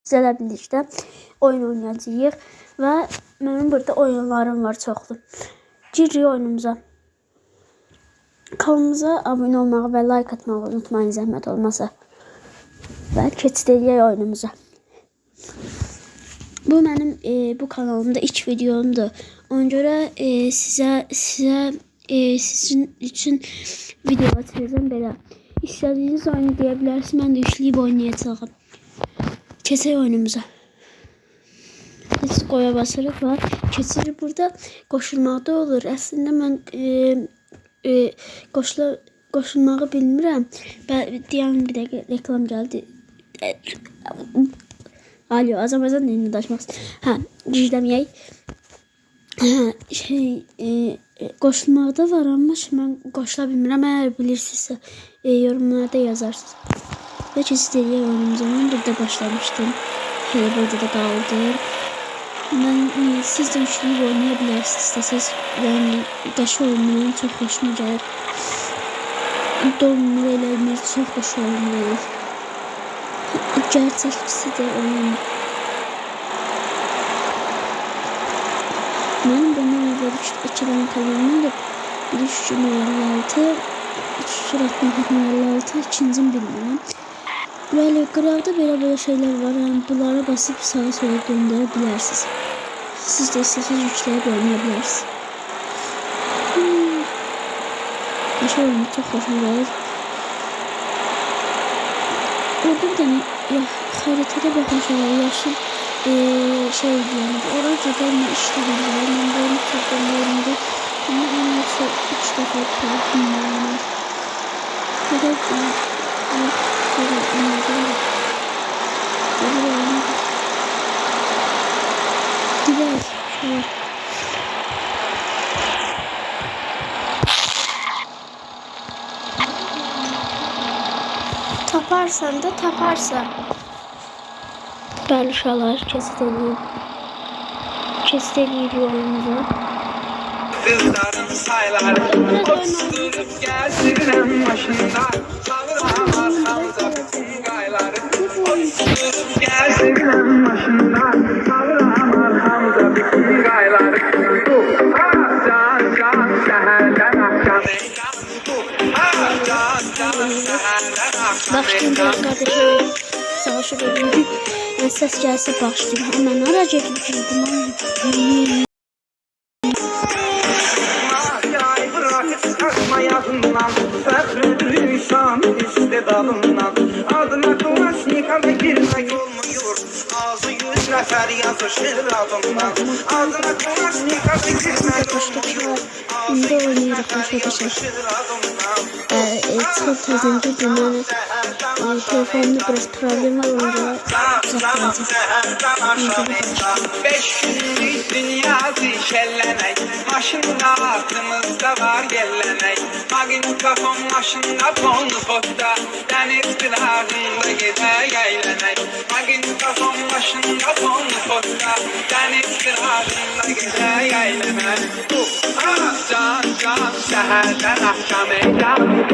sizlərlə birlikdə oyun oynayacağıq və mənim burada oyunlarım var çoxdur. Giririk oyunumuza. Kanalımıza abunə olmağı və like atmağı unutmayın zəhmət olmasa. Və keçid edək oyunumuza. Bu mənim bu kanalımda ilk videomdur. Ona görə sizin üçün video atacağım belə. İstədiyiniz oyunu deyə bilərsiniz. Mən də yükləyib oynayacağım. Keçək oyunumuza. Biz qoya basırıq və keçirik. Burada qoşulmaqda olur. Əslində mən qoşulmağı bilmirəm. Deyəm bir dəqiqə reklam gəldi. Alo, Azərbaycan dilini daşımaq. Gizləməyək. Qoşulmaqda var, amma mən qoşula bilmirəm. Əgər bilirsinizsə yorumlarda yazarsınız. Və keçid edək oyunumuza. Mən burada başlamışdım. Burada da qaldım. Siz də yükləyib oynaya bilərsiniz. İstəsəz daşı oyunları çox xoşuma gəlir. Dolmur eləmir, çox xoş oyunlar. Gerçəkçisi də oyun. Mənim bundan əvvəl 2 dənə kanalım var. Biri Şükür 56, ikincini bilmirəm. Böyle qıraqda belə şeylər var. Yəni bunlara basıb sağa sola döndərə bilərsiniz. Siz də istəsəz yükləyib oynaya bilərsiniz. Daşı oyunu çox xoşuma gəlir. Orada bir dənə xəritədə baxmışlar. Yaşıl şey deyəndə. Oraya qədərlə işlədirlər. Mən də onu çəkdəmlərində. Amma ən yoxsa 3 dəfə bilmirəm. Qədər taparsan da taparsan. Bəli uşaqlar, keçid edeyim yolumuza. Kızların sayları koşturup gelsinler başında. Savramaz Hamza bütün gayları koşturup gelsinler başında. Savramaz Hamza bütün gayları. Can şehirden akşam. Bak şimdi arkadaşlar savaşı bölümü ses gelse başlayayım. Hemen araca girdim. Fəxrədüşan istedadından adına Klaşnikada girmək olmuyor. Azı 100 nəfər yazışır adından adına Klaşnikada girmək olmuyor. Azı 100 nəfər yazışır adından. Çok tezden girdim yani telefonumda biraz problem var orada uzaklaşacağım. 5 günlük dünya zişellenek maşında aklımızda var gelenek. Magnetofon maşında fonda deniz kırağında gider eğlenek. Magnetofon maşında fonda deniz kırağında gider eğlenek. Can şehirden akşam eylemek.